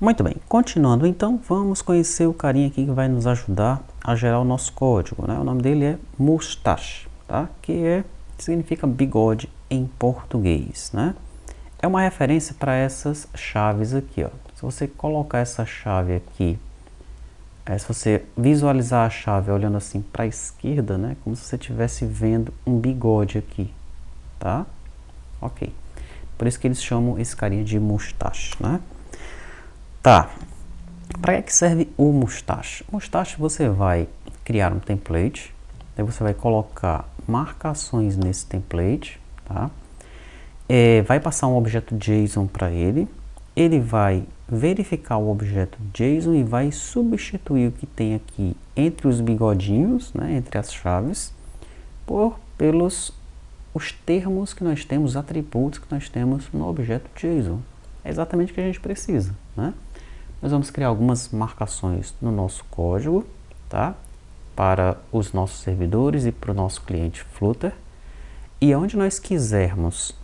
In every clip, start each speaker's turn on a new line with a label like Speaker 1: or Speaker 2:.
Speaker 1: Muito bem, continuando então, vamos conhecer o carinha aqui que vai nos ajudar a gerar o nosso código, né? O nome dele é Mustache, tá? Significa bigode em português, né? É uma referência para essas chaves aqui, ó. Se você colocar essa chave aqui, se você visualizar a chave olhando assim para a esquerda, né? Como se você estivesse vendo um bigode aqui, tá? Ok. Por isso que eles chamam esse carinha de Mustache, né? Tá. Para que serve o Mustache? O Mustache você vai criar um template, aí você vai colocar marcações nesse template, tá? Vai passar um objeto JSON para ele, ele vai verificar o objeto JSON e vai substituir o que tem aqui entre os bigodinhos, né, entre as chaves, pelos os termos que nós temos, atributos que nós temos no objeto JSON. É exatamente o que a gente precisa, né? Nós vamos criar algumas marcações no nosso código, tá? Para os nossos servidores e para o nosso cliente Flutter. E onde nós quisermos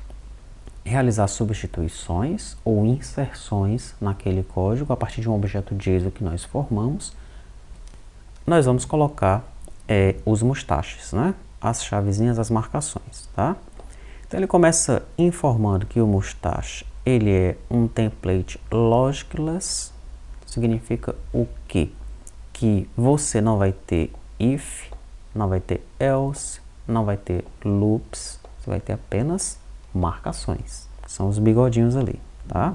Speaker 1: realizar substituições ou inserções naquele código a partir de um objeto JSON que nós formamos, nós vamos colocar os mustaches, né? As chavezinhas, as marcações, tá? Então ele começa informando que o mustache ele é um template logicless. Significa o quê? Que você não vai ter if, não vai ter else, não vai ter loops, você vai ter apenas marcações, são os bigodinhos ali, tá?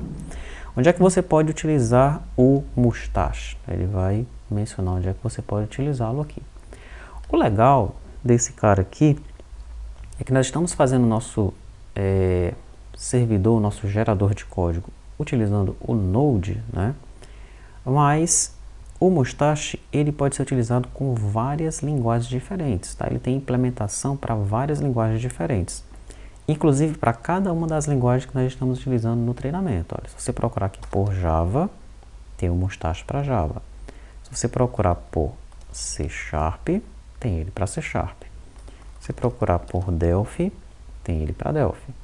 Speaker 1: Onde é que você pode utilizar o mustache? Ele vai mencionar onde é que você pode utilizá-lo aqui. O legal desse cara aqui é que nós estamos fazendo o nosso servidor, o nosso gerador de código, utilizando o Node, né? Mas o Mustache ele pode ser utilizado com várias linguagens diferentes, tá? Ele tem implementação para várias linguagens diferentes, inclusive para cada uma das linguagens que nós estamos utilizando no treinamento. Olha, se você procurar aqui por Java, tem o Mustache para Java. Se você procurar por C Sharp, tem ele para C Sharp. Se você procurar por Delphi, tem ele para Delphi.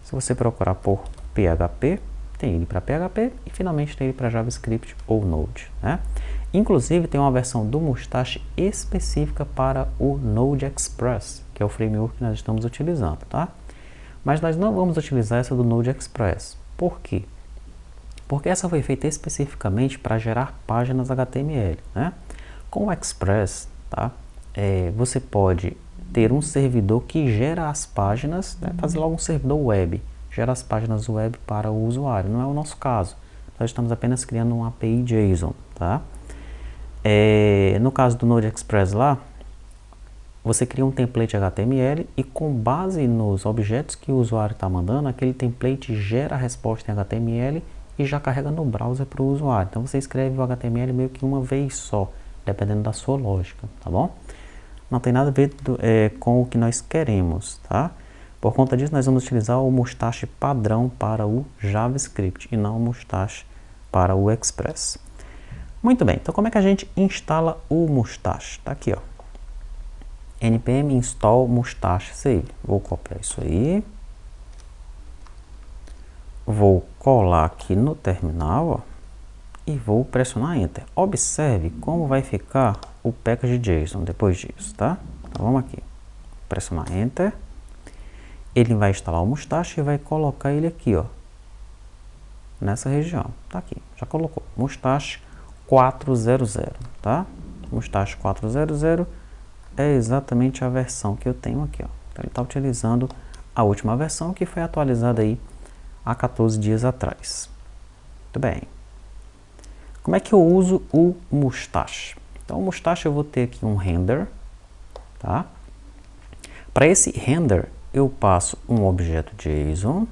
Speaker 1: Se você procurar por PHP, tem ele para PHP e finalmente tem ele para JavaScript ou Node, né? Inclusive tem uma versão do Mustache específica para o Node Express, que é o framework que nós estamos utilizando, tá? Mas nós não vamos utilizar essa do Node Express. Por quê? Porque essa foi feita especificamente para gerar páginas HTML, né? Com o Express, tá? Você pode ter um servidor que gera as páginas, né? Fazer logo um servidor web, gera as páginas web para o usuário. Não é o nosso caso. Nós estamos apenas criando uma API JSON, tá? No caso do Node Express lá, você cria um template HTML e com base nos objetos que o usuário está mandando, aquele template gera a resposta em HTML e já carrega no browser para o usuário. Então você escreve o HTML meio que uma vez só, dependendo da sua lógica, tá bom? Não tem nada a ver com o que nós queremos, tá? Por conta disso, nós vamos utilizar o Mustache padrão para o JavaScript e não o Mustache para o Express. Muito bem, então como é que a gente instala o Mustache? Tá aqui, ó. npm install mustache save. Vou copiar isso aí. Vou colar aqui no terminal, ó, e vou pressionar Enter. Observe como vai ficar o package.json depois disso, tá? Então vamos aqui. Pressionar Enter. Ele vai instalar o Mustache e vai colocar ele aqui, ó, nessa região. Tá aqui, já colocou. Mustache 400, tá? Mustache 400 é exatamente a versão que eu tenho aqui, ó. Então ele está utilizando a última versão que foi atualizada aí há 14 dias atrás. Muito bem. Como é que eu uso o Mustache? Então o Mustache eu vou ter aqui um render, tá? Para esse render eu passo um objeto JSON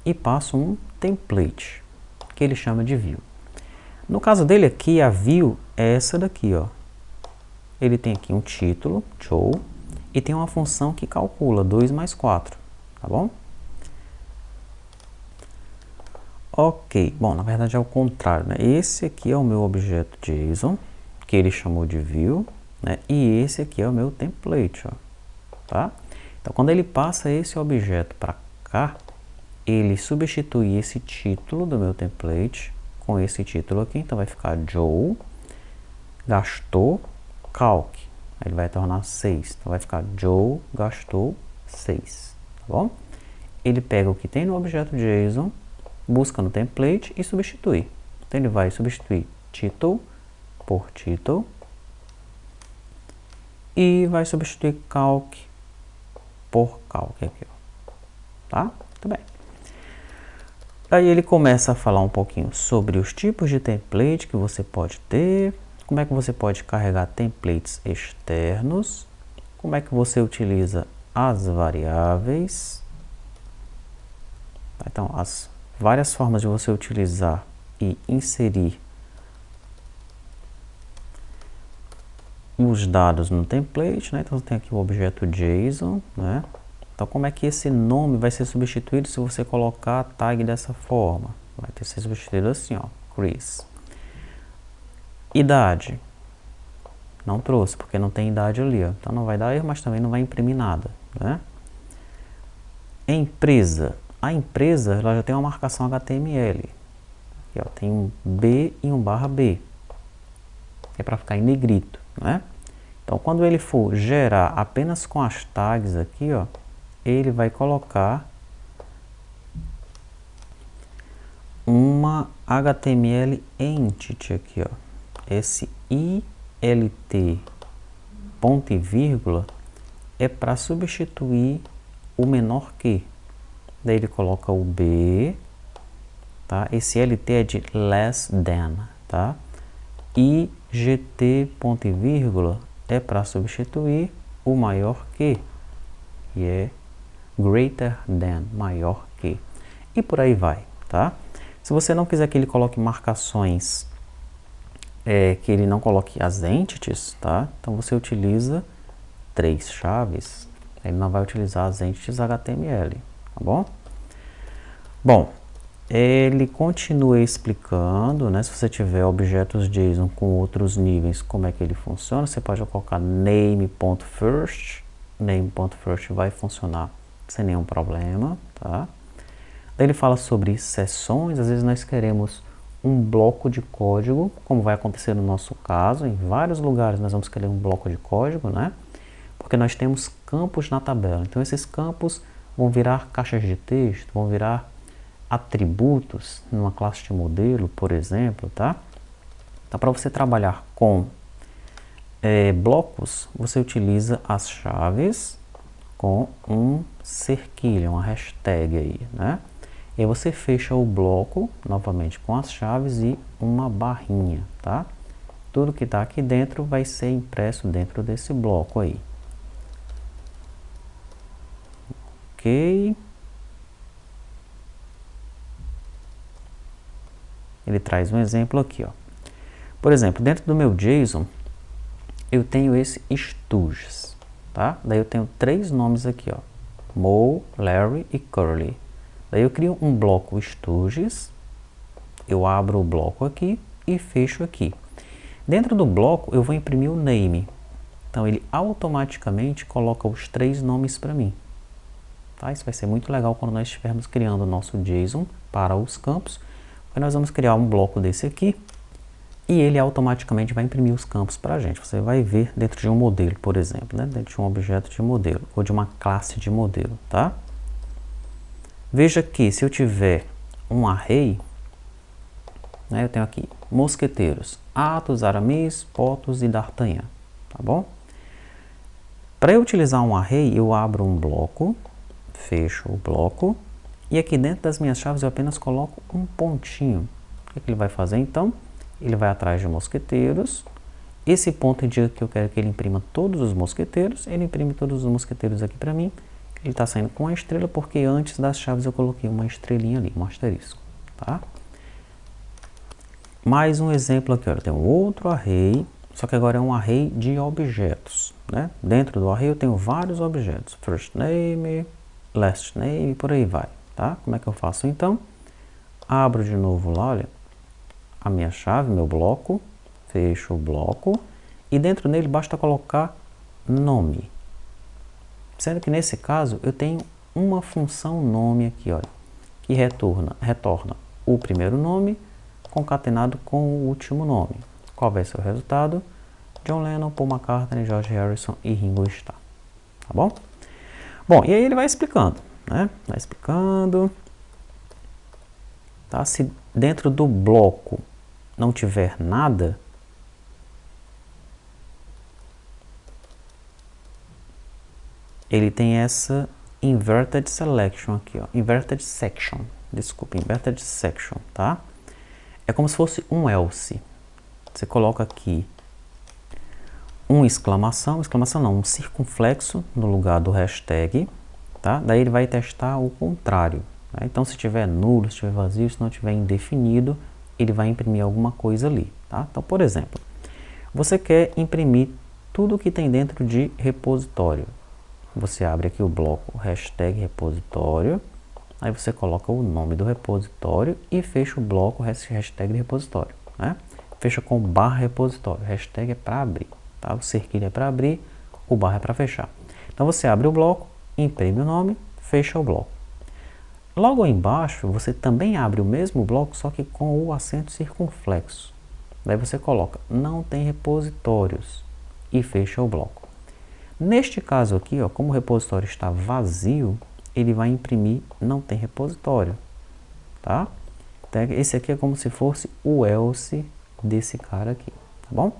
Speaker 1: e passo um template, que ele chama de view. No caso dele aqui, a view é essa daqui, ó. Ele tem aqui um título, show, e tem uma função que calcula 2 mais 4, tá bom? Ok, bom, na verdade é o contrário, né? Esse aqui é o meu objeto JSON, que ele chamou de view, né? E esse aqui é o meu template, ó, tá? Então, quando ele passa esse objeto para cá, ele substitui esse título do meu template com esse título aqui, então vai ficar Joe gastou calc. Aí ele vai tornar 6. Então vai ficar Joe gastou 6. Tá bom? Ele pega o que tem no objeto JSON, busca no template e substitui. Então ele vai substituir title por title e vai substituir calc por calc aqui, ó. Tá? Muito bem. Aí ele começa a falar um pouquinho sobre os tipos de template que você pode ter, como é que você pode carregar templates externos, como é que você utiliza as variáveis. Então, as várias formas de você utilizar e inserir os dados no template, né? Então, tem aqui o objeto JSON, né? Então, como é que esse nome vai ser substituído se você colocar a tag dessa forma? Vai ter que ser substituído assim, ó, Chris. Idade. Não trouxe, porque não tem idade ali, ó. Então, não vai dar erro, mas também não vai imprimir nada, né? Empresa. A empresa, ela já tem uma marcação HTML. Aqui, ó, tem um B e um /B. É para ficar em negrito, né? Então, quando ele for gerar apenas com as tags aqui, ó, ele vai colocar uma HTML entity aqui, ó. Esse ILT ponto e vírgula é para substituir o menor que. Daí ele coloca o B, tá? Esse LT é de less than, tá? E GT ponto e vírgula é para substituir o maior que é greater than, maior que. E por aí vai, tá? Se você não quiser que ele coloque marcações, que ele não coloque as entities, tá? Então você utiliza 3 chaves, ele não vai utilizar as entities HTML, tá bom? Bom, ele continua explicando, né? Se você tiver objetos JSON com outros níveis, como é que ele funciona, você pode colocar name.first, name.first vai funcionar sem nenhum problema, tá? Daí ele fala sobre seções, às vezes nós queremos um bloco de código, como vai acontecer no nosso caso, em vários lugares nós vamos querer um bloco de código, né? Porque nós temos campos na tabela, então esses campos vão virar caixas de texto, vão virar atributos numa classe de modelo, por exemplo, tá? Então, para você trabalhar com blocos, você utiliza as chaves com um cerquilho, uma hashtag aí, né? E aí você fecha o bloco novamente com as chaves e uma barrinha, tá? Tudo que está aqui dentro vai ser impresso dentro desse bloco aí. Ok. Ele traz um exemplo aqui, ó. Por exemplo, dentro do meu JSON, eu tenho esse Stooges, tá? Daí eu tenho 3 nomes aqui, ó. Mo, Larry e Curly. Daí eu crio um bloco Stooges, eu abro o bloco aqui e fecho aqui. Dentro do bloco eu vou imprimir o name. Então ele automaticamente coloca os 3 nomes para mim. Tá? Isso vai ser muito legal quando nós estivermos criando o nosso JSON para os campos. Aí nós vamos criar um bloco desse aqui e ele automaticamente vai imprimir os campos para a gente. Você vai ver dentro de um modelo, por exemplo, né? Dentro de um objeto de modelo ou de uma classe de modelo, tá? Veja que se eu tiver um array, né, eu tenho aqui mosqueteiros, Athos, Aramis, Porthos e D'Artagnan, tá bom? Para eu utilizar um array, eu abro um bloco, fecho o bloco e aqui dentro das minhas chaves eu apenas coloco um pontinho. O que ele vai fazer então? Ele vai atrás de mosqueteiros. Esse ponto indica que eu quero que ele imprima todos os mosqueteiros. Ele imprime todos os mosqueteiros aqui para mim. Ele está saindo com uma estrela porque antes das chaves eu coloquei uma estrelinha ali, um asterisco, tá? Mais um exemplo aqui, ó. Eu tenho outro array, só que agora é um array de objetos, né? Dentro do array eu tenho vários objetos. First name, last name, por aí vai, tá? Como é que eu faço então? Abro de novo lá, olha, a minha chave, meu bloco, fecho o bloco e dentro dele basta colocar nome. Sendo que nesse caso eu tenho uma função nome aqui, olha, que retorna o primeiro nome concatenado com o último nome. Qual vai ser o resultado? John Lennon, Paul McCartney, George Harrison e Ringo Starr. Tá bom? Bom, e aí ele vai explicando, né? Vai explicando. Tá? Se dentro do bloco não tiver nada, ele tem essa inverted selection aqui, ó. Inverted section, desculpa, inverted section, tá? É como se fosse um else. Você coloca aqui um exclamação não, um circunflexo no lugar do hashtag, tá? Daí ele vai testar o contrário, né? Então se tiver nulo, se tiver vazio, se não tiver indefinido, ele vai imprimir alguma coisa ali, tá? Então, por exemplo, você quer imprimir tudo que tem dentro de repositório. Você abre aqui o bloco hashtag repositório, aí você coloca o nome do repositório e fecha o bloco hashtag repositório, né? Fecha com barra repositório, hashtag é para abrir, tá? O cerquilho é para abrir, o barra é para fechar. Então você abre o bloco, imprime o nome, fecha o bloco. Logo embaixo você também abre o mesmo bloco, só que com o acento circunflexo. Daí você coloca não tem repositórios e fecha o bloco. Neste caso aqui, ó, como o repositório está vazio, ele vai imprimir não tem repositório, tá? Então, esse aqui é como se fosse o else desse cara aqui, tá bom?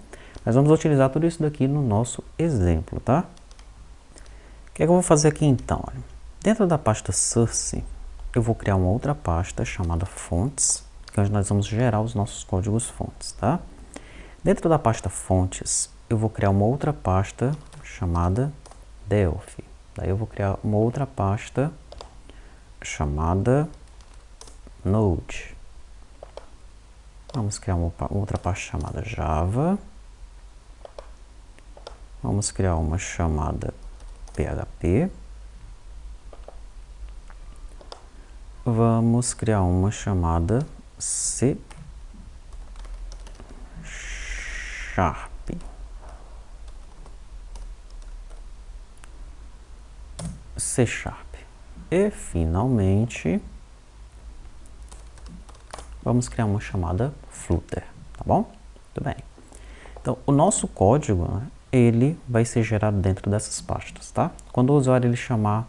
Speaker 1: Nós vamos utilizar tudo isso daqui no nosso exemplo, tá? O que é que eu vou fazer aqui então? Olha, dentro da pasta source, eu vou criar uma outra pasta chamada fontes, que é onde nós vamos gerar os nossos códigos fontes, tá? Dentro da pasta fontes, eu vou criar uma outra pasta chamada Delphi. Daí eu vou criar uma outra pasta chamada Node. Vamos criar uma outra pasta chamada Java. Vamos criar uma chamada PHP. Vamos criar uma chamada C Sharp. C Sharp. E finalmente vamos criar uma chamada Flutter, tá bom? Tudo bem. Então o nosso código, né, ele vai ser gerado dentro dessas pastas, tá? Quando o usuário ele chamar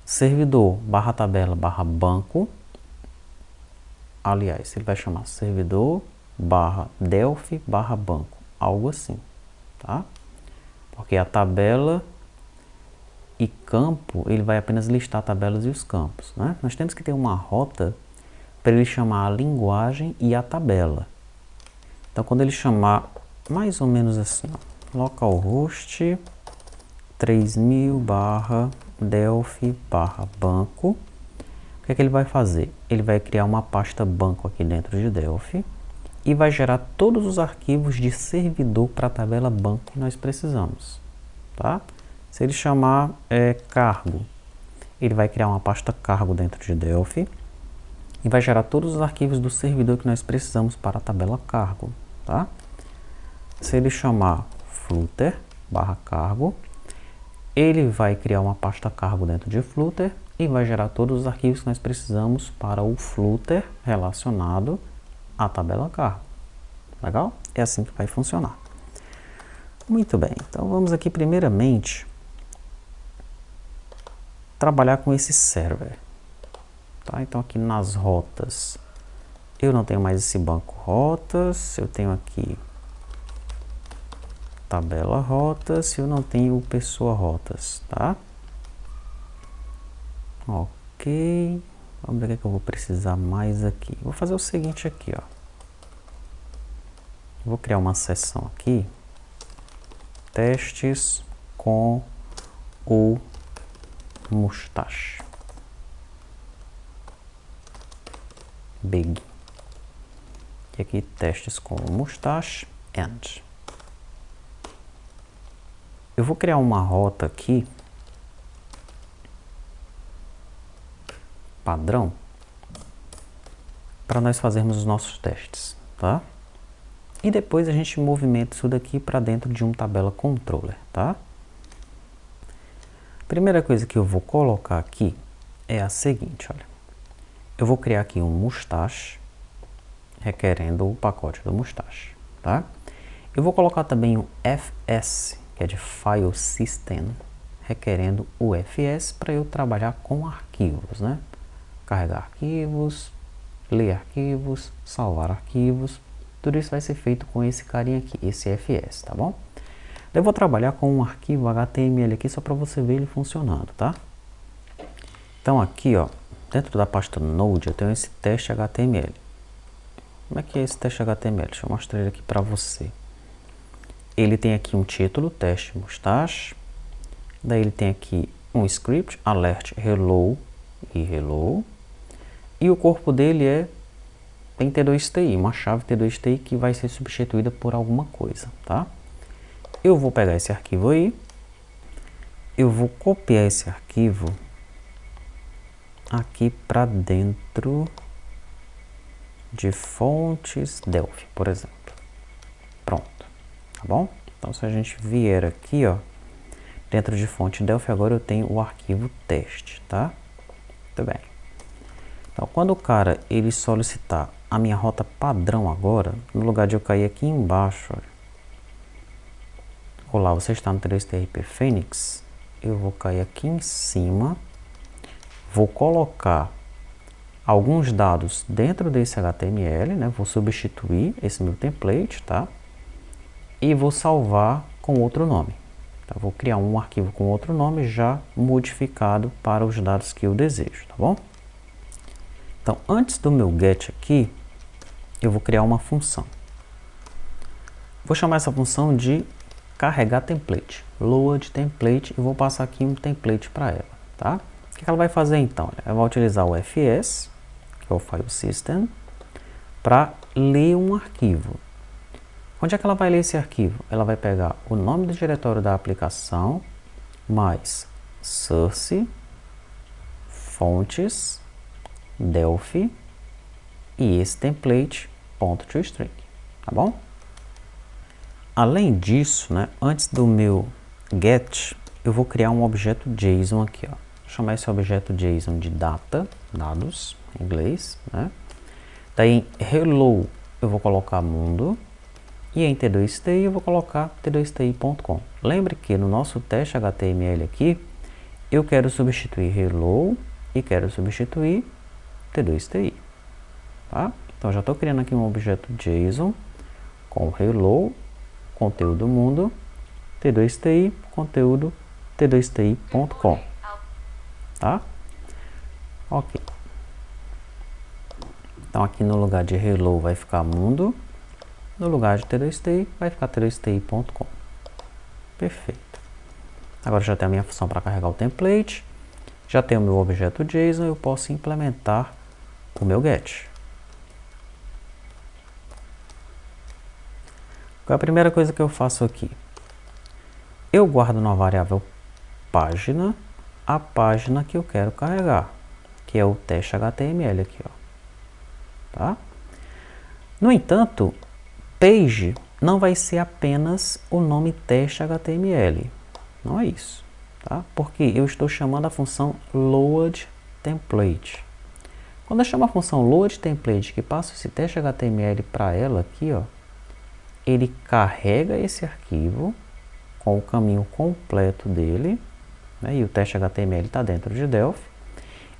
Speaker 1: servidor barra tabela barra banco, aliás, ele vai chamar servidor barra Delphi barra banco, algo assim, tá? Porque a tabela e campo, ele vai apenas listar tabelas e os campos, né? Nós temos que ter uma rota para ele chamar a linguagem e a tabela. Então, quando ele chamar mais ou menos assim, ó, localhost 3000 barra Delphi barra banco, o que é que ele vai fazer? Ele vai criar uma pasta banco aqui dentro de Delphi e vai gerar todos os arquivos de servidor para a tabela banco que nós precisamos, tá? Se ele chamar cargo, ele vai criar uma pasta cargo dentro de Delphi e vai gerar todos os arquivos do servidor que nós precisamos para a tabela cargo, tá? Se ele chamar Flutter barra cargo, ele vai criar uma pasta cargo dentro de Flutter e vai gerar todos os arquivos que nós precisamos para o Flutter relacionado à tabela cargo. Legal? É assim que vai funcionar. Muito bem, então vamos aqui primeiramente trabalhar com esse server. Tá? Então aqui nas rotas, eu não tenho mais esse banco rotas, eu tenho aqui tabela rotas, eu não tenho pessoa rotas, tá? Ok, vamos ver o que eu vou precisar mais aqui. Vou fazer o seguinte aqui, ó. Vou criar uma seção aqui, testes com o Mustache. Big. E aqui testes com o Mustache and. Eu vou criar uma rota aqui padrão para nós fazermos os nossos testes, tá? E depois a gente movimenta isso daqui para dentro de um tabela controller, tá? Primeira coisa que eu vou colocar aqui é a seguinte, olha. Eu vou criar aqui um Mustache requerendo o pacote do Mustache, tá? Eu vou colocar também o FS, que é de File System, requerendo o FS para eu trabalhar com arquivos, né? Carregar arquivos, ler arquivos, salvar arquivos, tudo isso vai ser feito com esse carinha aqui, esse FS, tá bom? Eu vou trabalhar com um arquivo HTML aqui só para você ver ele funcionando, tá? Então aqui, ó, dentro da pasta Node eu tenho esse teste HTML. Como é que é esse teste HTML? Deixa eu mostrar ele aqui para você. Ele tem aqui um título, teste Mustache. Daí ele tem aqui um script, alert hello e hello. E o corpo dele tem T2TI, uma chave T2TI que vai ser substituída por alguma coisa, tá? Eu vou pegar esse arquivo aí. Eu vou copiar esse arquivo aqui para dentro de fontes Delphi, por exemplo. Pronto, tá bom? Então se a gente vier aqui, ó, dentro de fonte Delphi, agora eu tenho o arquivo teste, tá? Muito bem. Então quando o cara ele solicitar a minha rota padrão agora, no lugar de eu cair aqui embaixo, olá, você está no T2TRP Phoenix, eu vou cair aqui em cima, vou colocar alguns dados dentro desse HTML, né? Vou substituir esse meu template, tá? E vou salvar com outro nome. Tá? Vou criar um arquivo com outro nome já modificado para os dados que eu desejo, tá bom? Então, antes do meu get aqui, eu vou criar uma função. Vou chamar essa função de carregar template, load template, e vou passar aqui um template para ela, tá? O que ela vai fazer então? Ela vai utilizar o FS, que é o File System, para ler um arquivo. Onde é que ela vai ler esse arquivo? Ela vai pegar o nome do diretório da aplicação, mais source, fontes, Delphi e esse template .toString, tá bom? Além disso, né, antes do meu get, eu vou criar um objeto JSON aqui, ó. Vou chamar esse objeto JSON de data, dados, em inglês, né? Daí em hello eu vou colocar mundo e em T2TI eu vou colocar t2ti.com. Lembre que no nosso teste HTML aqui eu quero substituir hello e quero substituir T2TI, tá? Então já estou criando aqui um objeto JSON com hello, conteúdo mundo, T2TI, conteúdo t2ti.com, tá? Ok. Então aqui no lugar de hello vai ficar mundo, no lugar de T2TI vai ficar t2ti.com. Perfeito. Agora já tenho a minha função para carregar o template, já tenho o meu objeto JSON, eu posso implementar o meu get. Qual é a primeira coisa que eu faço aqui? Eu guardo na variável página a página que eu quero carregar, que é o teste HTML aqui, ó. Tá? No entanto, page não vai ser apenas o nome teste HTML. Não é isso, tá? Porque eu estou chamando a função load template. Quando eu chamo a função load template, que passa esse teste HTML para ela aqui, ó, ele carrega esse arquivo com o caminho completo dele, né, e o teste HTML está dentro de Delphi.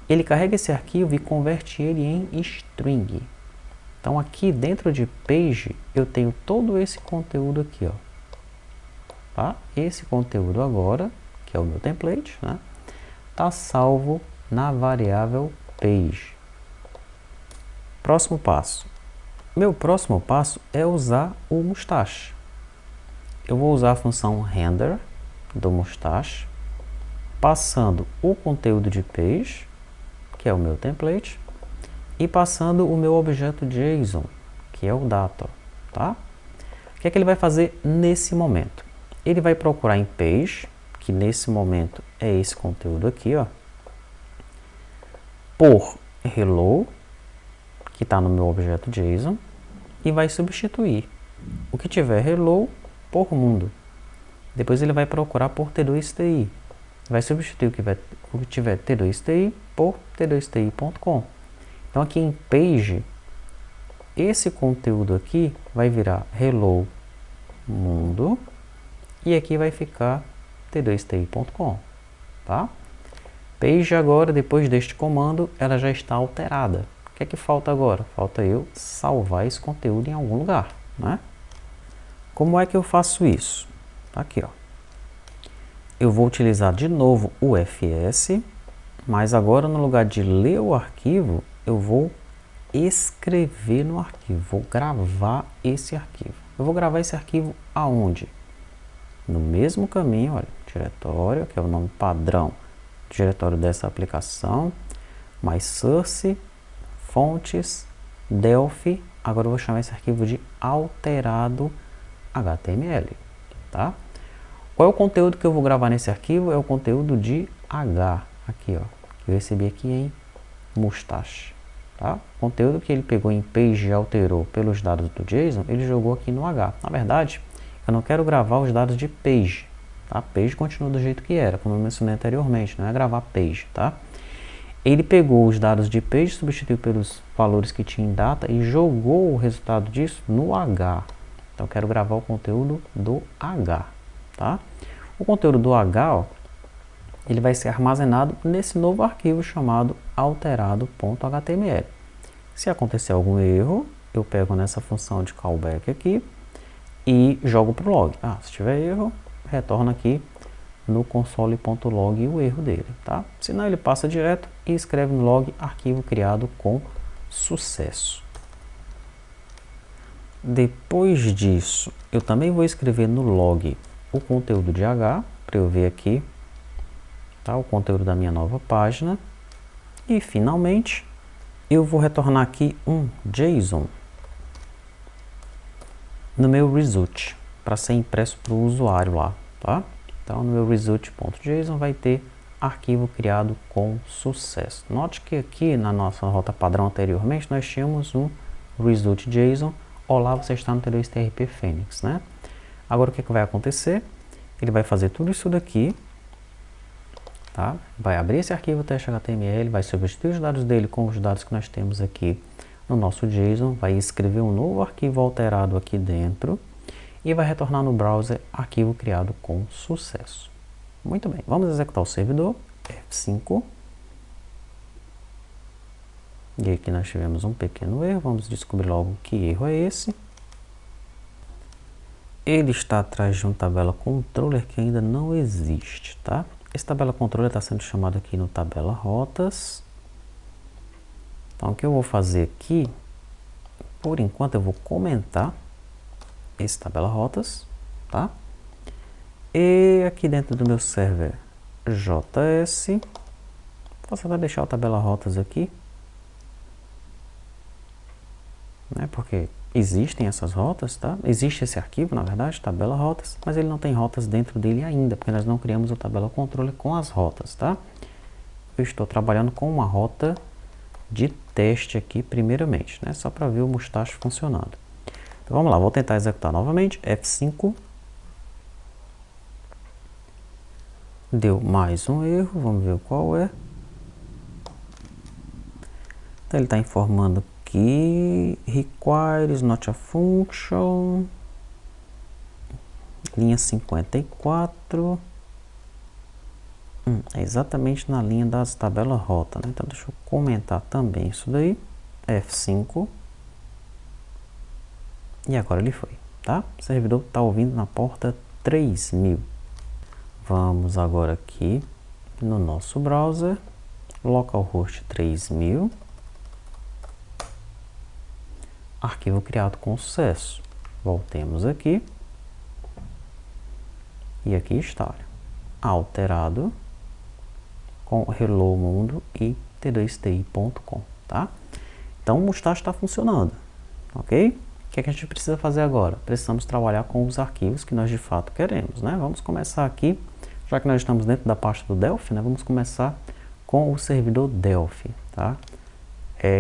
Speaker 1: Ele carrega esse arquivo e converte ele em string. Então aqui dentro de page eu tenho todo esse conteúdo aqui, ó. Tá? Esse conteúdo agora, que é o meu template, né, está salvo na variável page. Próximo passo. Meu próximo passo é usar o Mustache. Eu vou usar a função render do Mustache, passando o conteúdo de page, que é o meu template, e passando o meu objeto JSON, que é o data, tá? O que é que ele vai fazer nesse momento? Ele vai procurar em page, que nesse momento é esse conteúdo aqui, ó, por hello, que está no meu objeto JSON, e vai substituir o que tiver hello por mundo. Depois ele vai procurar por T2TI. Vai substituir o que tiver T2TI por t2ti.com. Então aqui em page esse conteúdo aqui vai virar hello mundo e aqui vai ficar t2ti.com, tá? Page agora, depois deste comando, ela já está alterada. O que é que falta agora? Falta eu salvar esse conteúdo em algum lugar, né? Como é que eu faço isso? Aqui, ó. Eu vou utilizar de novo o fs, mas agora no lugar de ler o arquivo, eu vou escrever no arquivo, vou gravar esse arquivo. Eu vou gravar esse arquivo aonde? No mesmo caminho, olha, diretório, que é o nome padrão do diretório dessa aplicação, mais source, fontes, Delphi. Agora eu vou chamar esse arquivo de alterado HTML, tá? Qual é o conteúdo que eu vou gravar nesse arquivo? É o conteúdo de H, aqui, ó, que eu recebi aqui em Mustache, tá? O conteúdo que ele pegou em page e alterou pelos dados do JSON, ele jogou aqui no H. Na verdade, eu não quero gravar os dados de page, tá? Page continua do jeito que era, como eu mencionei anteriormente, não é gravar page, tá? Ele pegou os dados de page, substituiu pelos valores que tinha em data e jogou o resultado disso no H. Então eu quero gravar o conteúdo do H, tá? O conteúdo do H, ó, ele vai ser armazenado nesse novo arquivo chamado alterado.html. Se acontecer algum erro, eu pego nessa função de callback aqui e jogo para o log. Se tiver erro, retorna aqui no console.log o erro dele, tá? Senão ele passa direto e escreve no log arquivo criado com sucesso. Depois disso, eu também vou escrever no log o conteúdo de H, para eu ver aqui, tá? O conteúdo da minha nova página. E finalmente, eu vou retornar aqui um JSON no meu result, para ser impresso para o usuário lá, tá? Então, no meu result.json vai ter arquivo criado com sucesso. Note que aqui na nossa rota padrão anteriormente, nós tínhamos um result.json. Olá, você está no T2TRP Phoenix, né? Agora, o que vai acontecer? Ele vai fazer tudo isso daqui, tá? Vai abrir esse arquivo teste.html, vai substituir os dados dele com os dados que nós temos aqui no nosso JSON, vai escrever um novo arquivo alterado aqui dentro e vai retornar no browser arquivo criado com sucesso. Muito bem, vamos executar o servidor, F5. E aqui nós tivemos um pequeno erro, vamos descobrir logo que erro é esse. Ele está atrás de um tabela controller que ainda não existe, tá? Esse tabela controller está sendo chamado aqui no tabela rotas. Então o que eu vou fazer aqui, por enquanto eu vou comentar esse tabela rotas, tá? E aqui dentro do meu server JS, posso até deixar o tabela rotas aqui, né? Porque existem essas rotas, tá? Existe esse arquivo, na verdade, tabela rotas, mas ele não tem rotas dentro dele ainda, porque nós não criamos o tabela controller com as rotas, tá? Eu estou trabalhando com uma rota de teste aqui primeiramente, né? Só para ver o Mustache funcionando. Então vamos lá, vou tentar executar novamente, F5. Deu mais um erro, vamos ver qual é. Então ele está informando que requires not a function, linha 54. É exatamente na linha das tabelas rota, né? Então deixa eu comentar também isso daí, F5. E agora ele foi, tá? O servidor está ouvindo na porta 3000. Vamos agora aqui no nosso browser, localhost 3000, arquivo criado com sucesso. Voltemos aqui e aqui está, olha, alterado com hello mundo e t2ti.com, tá? Então o Mustache está funcionando, ok? O que é que a gente precisa fazer agora? Precisamos trabalhar com os arquivos que nós de fato queremos, né? Vamos começar aqui, já que nós estamos dentro da pasta do Delphi, né? Vamos começar com o servidor Delphi, tá?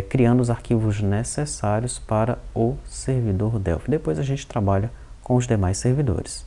Speaker 1: Criando os arquivos necessários para o servidor Delphi. Depois a gente trabalha com os demais servidores.